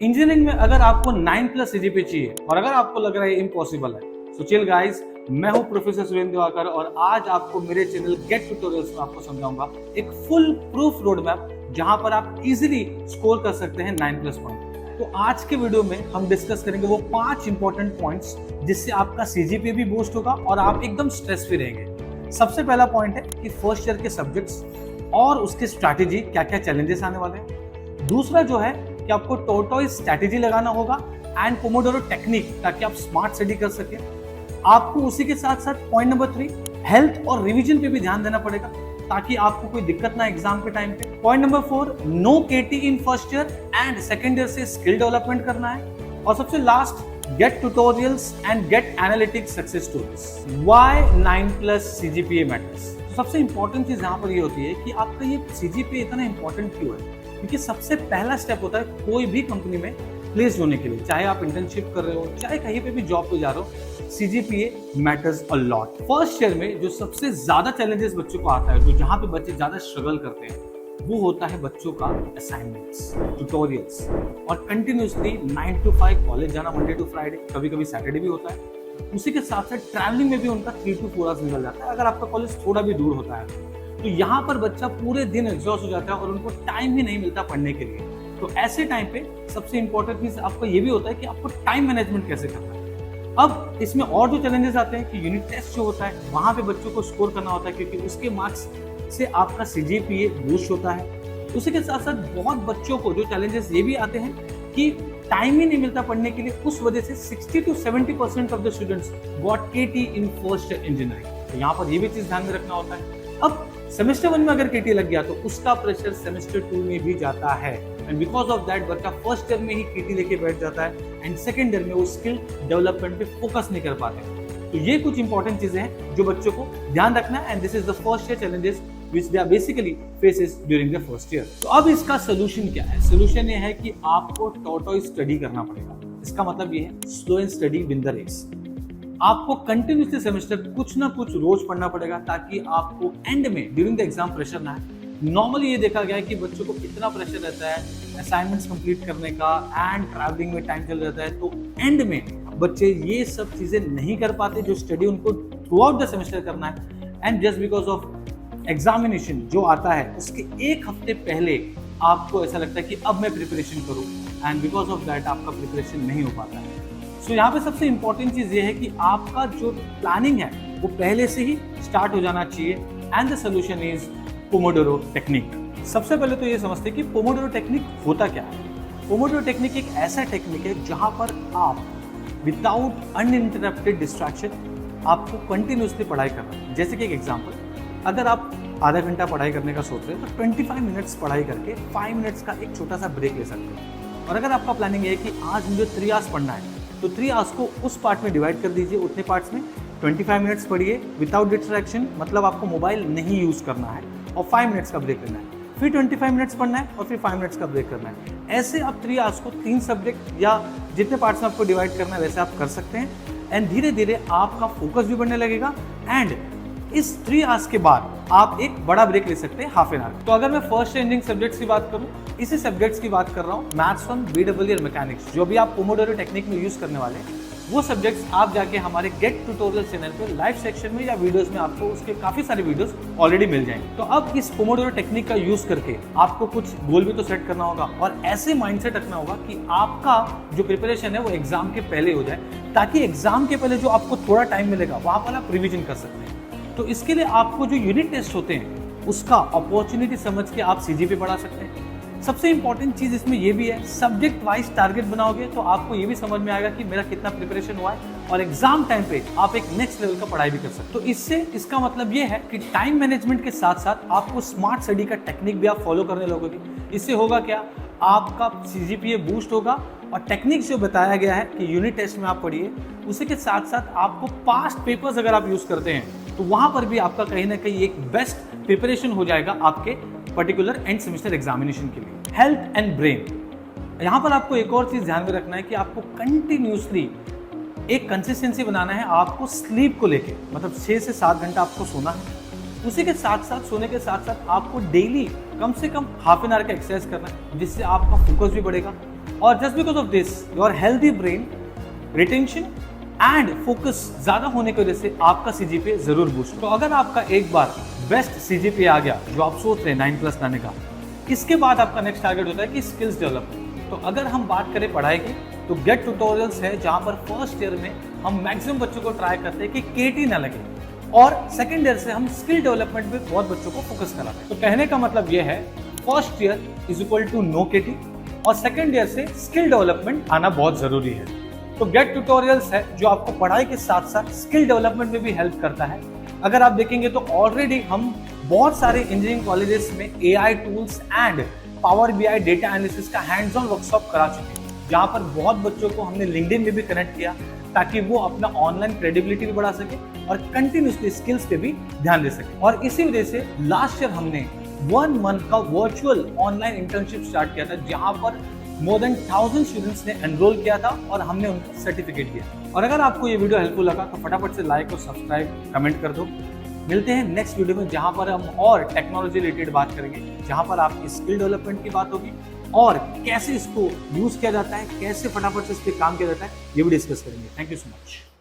Engineering में अगर आपको 9+ सीजीपीए चाहिए और अगर आपको लग रहा है इम्पॉसिबल है, तो चिल गाइस, मैं हूं प्रोफेसर सुरेंद्र दिवाकर और आज आपको मेरे चैनल गेट ट्यूटोरियल्स में आपको समझाऊंगा एक फुल प्रूफ रोड मैप जहां पर आप इजीली स्कोर कर सकते हैं 9+ पॉइंट। तो आज के वीडियो में हम डिस्कस करेंगे वो 5 इंपॉर्टेंट पॉइंट्स जिससे आपका सीजीपीए भी बूस्ट होगा और आप एकदम स्ट्रेस फ्री रहेंगे। सबसे पहला पॉइंट है कि फर्स्ट ईयर के सब्जेक्ट्स और उसकी स्ट्रैटेजी, क्या क्या चैलेंजेस आने वाले हैं। दूसरा जो है कि आपको टोर्टोइज स्ट्रैटेजी लगाना होगा एंड पोमोडोरो टेक्निक, ताकि आप स्मार्ट स्टडी कर सके। आपको उसी के साथ साथ पॉइंट नंबर 3 हेल्थ और रिवीजन पे भी ध्यान देना पड़ेगा ताकि आपको कोई दिक्कत ना एग्जाम के टाइम पे। Point number 4 no KT in first year and second year से स्किल डेवलपमेंट करना है। और सबसे last GATE tutorials and GATE analytics success stories. Why 9+ CGPA matters. सबसे इंपॉर्टेंट चीज यहाँ पर ये होती है कि आपका ये सीजीपीए इतना इंपॉर्टेंट क्यों है, क्योंकि सबसे पहला स्टेप होता है कोई भी कंपनी में प्लेस होने के लिए, चाहे आप इंटर्नशिप कर रहे हो, चाहे कहीं पे भी जॉब पे जा रहे हो, CGPA matters a lot. First year में जो सबसे ज्यादा चैलेंजेस बच्चों को आता है, जो जहां पे बच्चे ज्यादा स्ट्रगल करते हैं, वो होता है बच्चों का असाइनमेंट्स, ट्यूटोरियल्स और कंटिन्यूसली 9 to 5 कॉलेज जाना, मंडे टू फ्राइडे, कभी कभी सैटरडे भी होता है। उसी के साथ साथ ट्रैवलिंग में भी उनका 3 to 4 आवर्स निकल जाता है अगर आपका कॉलेज थोड़ा भी दूर होता है। तो यहाँ पर बच्चा पूरे दिन एग्जॉस्ट हो जाता है और उनको टाइम ही नहीं मिलता पढ़ने के लिए। तो ऐसे टाइम पे सबसे इंपॉर्टेंट चीज आपको ये भी होता है कि आपको टाइम मैनेजमेंट कैसे करना है। अब इसमें और जो चैलेंजेस आते हैं कि यूनिट टेस्ट जो होता है वहां पे बच्चों को स्कोर करना होता है, क्योंकि उसके मार्क्स से आपका सीजीपीए बूस्ट होता है। उसी के साथ साथ बहुत बच्चों को जो चैलेंजेस ये भी आते हैं कि टाइम ही नहीं मिलता पढ़ने के लिए, उस वजह से 60 to 70% of the students got KT in first engineering. तो यहाँ पर ये भी चीज ध्यान में रखना होता है। अब सेमेस्टर 1 में अगर केटी लग गया तो उसका प्रेशर सेमेस्टर 2 में भी जाता है एंड बिकॉज ऑफ दैट बच्चा फर्स्ट ईयर में ही केटी लेके बैठ जाता है एंड सेकंड ईयर में वो स्किल डेवलपमेंट पे फोकस नहीं कर पाते। तो ये कुछ इंपॉर्टेंट चीजें हैं जो बच्चों को ध्यान रखना है and this is the first year challenges which they are basically faces during the first year। तो अब इसका सोल्यूशन क्या है? सोल्यूशन ये है कि आपको टॉर्टोइज स्टडी करना पड़ेगा। इसका मतलब ये है slow and study win the race. आपको कंटिन्यूसली सेमेस्टर कुछ ना कुछ रोज पढ़ना पड़ेगा ताकि आपको एंड में ड्यूरिंग द एग्जाम प्रेशर ना आए। नॉर्मली ये देखा गया है कि बच्चों को कितना प्रेशर रहता है असाइनमेंट्स कंप्लीट करने का एंड ट्रैवलिंग में टाइम चल जाता है, तो एंड में बच्चे ये सब चीजें नहीं कर पाते जो स्टडी उनको थ्रू आउट द सेमेस्टर करना है। And just because of examination जो आता है उसके एक हफ्ते पहले आपको ऐसा लगता है कि अब मैं प्रिपरेशन करूं एंड बिकॉज ऑफ दैट आपका प्रिपरेशन नहीं हो पाता है। सो यहाँ पे सबसे इंपॉर्टेंट चीज ये है कि आपका जो प्लानिंग है वो पहले से ही स्टार्ट हो जाना चाहिए and the solution is Pomodoro technique. सबसे पहले तो ये समझते हैं कि पोमोडोरो टेक्निक होता क्या है। पोमोडोरो टेक्निक एक ऐसा टेक्निक है जहां पर आप विदाउट अनइंटरप्टेड डिस्ट्रैक्शन आपको कंटिन्यूसली पढ़ाई करना है। जैसे कि एक एग्जाम्पल, अगर आप आधा घंटा पढ़ाई करने का सोच रहे हैं तो 25 मिनट्स पढ़ाई करके 5 मिनट्स का एक छोटा सा ब्रेक ले सकते हैं। और अगर आपका प्लानिंग है कि आज मुझे 3 आवर्स पढ़ना है तो 3 आवर्स को उस पार्ट में डिवाइड कर दीजिए, उतने पार्ट्स में 25 मिनट्स पढ़िए विदाउट डिस्ट्रैक्शन, मतलब आपको मोबाइल नहीं यूज करना है और 5 मिनट्स का ब्रेक लेना है, फिर 25 मिनट्स पढ़ना है और फिर 5 मिनट्स का ब्रेक करना है। ऐसे आप 3 आवर्स को 3 सब्जेक्ट या जितने पार्ट्स में आपको डिवाइड करना है वैसे आप कर सकते हैं एंड धीरे धीरे आपका फोकस भी बढ़ने लगेगा एंड इस 3 आवर्स के बाद आप एक बड़ा ब्रेक ले सकते हैं हाफ एन आवर। तो अगर मैं फर्स्ट एंडिंग सब्जेक्ट्स की बात करूं, इसी सब्जेक्ट्स की बात कर रहा हूं, मैथ्स 1, BEE और मैकेनिक्स, जो भी आप पोमोडोरो टेक्निक में यूज करने वाले हैं, वो सब्जेक्ट्स आप जाके हमारे गेट ट्यूटोरियल चैनल पे लाइव सेक्शन में या वीडियोस में आपको उसके काफी सारे वीडियोस ऑलरेडी मिल जाएंगे। तो अब इस पोमोडोरो टेक्निक का यूज करके आपको कुछ गोल भी तो सेट करना होगा और ऐसे माइंडसेट रखना होगा कि आपका जो प्रिपरेशन है वो एग्जाम के पहले हो जाए, ताकि एग्जाम के पहले जो आपको थोड़ा टाइम मिलेगा वहां पर आप रिविजन कर सकते हैं। तो इसके लिए आपको जो यूनिट टेस्ट होते हैं उसका अपॉर्चुनिटी समझ के आप सीजीपीए बढ़ा सकते हैं। सबसे इंपॉर्टेंट चीज इसमें ये भी है, सब्जेक्ट वाइज टारगेट बनाओगे तो आपको ये भी समझ में आएगा कि मेरा कितना प्रिपरेशन हुआ है और एग्जाम टाइम पे आप एक नेक्स्ट लेवल का पढ़ाई भी कर सकते हो। तो इससे इसका मतलब ये है कि टाइम मैनेजमेंट के साथ साथ आपको स्मार्ट स्टडी का टेक्निक भी आप फॉलो करने लगोगे। इससे होगा क्या, आपका सीजीपीए बूस्ट होगा और टेक्निक जो बताया गया है कि यूनिट टेस्ट में आप पढ़िए, उसी के साथ साथ आपको पास्ट पेपर्स अगर आप यूज करते हैं तो वहां पर भी आपका कहीं ना कहीं एक बेस्ट प्रिपरेशन हो जाएगा आपके पर्टिकुलर एंड सेमेस्टर एग्जामिनेशन के लिए। हेल्थ एंड ब्रेन, यहाँ पर आपको एक और चीज ध्यान में रखना है कि आपको कंटिन्यूसली एक कंसिस्टेंसी बनाना है आपको स्लीप को लेके, मतलब 6 से 7 घंटा आपको सोना है। उसी के साथ साथ सोने के साथ साथ आपको डेली कम से कम हाफ एन आवर का एक्सरसाइज करना है, जिससे आपका फोकस भी बढ़ेगा और just because of this your healthy brain, retention and focus ज्यादा होने की वजह से आपका सीजीपीए जरूर बूस्ट। तो अगर आपका एक बार बेस्ट सीजीपीए आ गया जो आप सोच रहे हैं 9+ लाने का, इसके बाद आपका नेक्स्ट टारगेट होता है कि स्किल्स डेवलपमेंट। तो अगर हम बात करें पढ़ाई की, तो गेट ट्यूटोरियल्स है जहां पर फर्स्ट ईयर में हम मैक्सिमम बच्चों को ट्राई करते हैं कि केटी ना लगे, और सेकेंड ईयर से हम स्किल डेवलपमेंट पे बहुत बच्चों को फोकस कराते हैं। तो कहने का मतलब यह है first year is equal to no KT, और सेकेंड ईयर से स्किल डेवलपमेंट आना बहुत जरूरी है। तो गेट ट्यूटोरियल्स है जो आपको पढ़ाई के साथ साथ स्किल डेवलपमेंट में भी हेल्प करता है। अगर आप देखेंगे तो ऑलरेडी हम बहुत सारे इंजीनियरिंग कॉलेजेस में AI tools and power BI data analysis का हैंड्स ऑन वर्कशॉप करा चुके हैं, जहां पर बहुत बच्चों को हमने लिंक्डइन में भी कनेक्ट किया ताकि वो अपना ऑनलाइन क्रेडिबिलिटी भी बढ़ा सके और कंटिन्यूसली स्किल्स पे भी ध्यान दे सके। और इसी वजह से लास्ट ईयर हमने 1 मंथ का वर्चुअल ऑनलाइन इंटर्नशिप स्टार्ट किया था, जहां पर मोर देन 1000 स्टूडेंट्स ने एनरोल किया था और हमने उनको सर्टिफिकेट दिया। और अगर आपको ये वीडियो हेल्पफुल लगा तो फटाफट से लाइक और सब्सक्राइब कमेंट कर दो। मिलते हैं नेक्स्ट वीडियो में, जहां पर हम और टेक्नोलॉजी रिलेटेड बात करेंगे, जहां पर आपकी स्किल डेवलपमेंट की बात होगी और कैसे इसको यूज किया जाता है, कैसे फटाफट से इस पर काम किया जाता है, ये भी डिस्कस करेंगे। Thank you so much.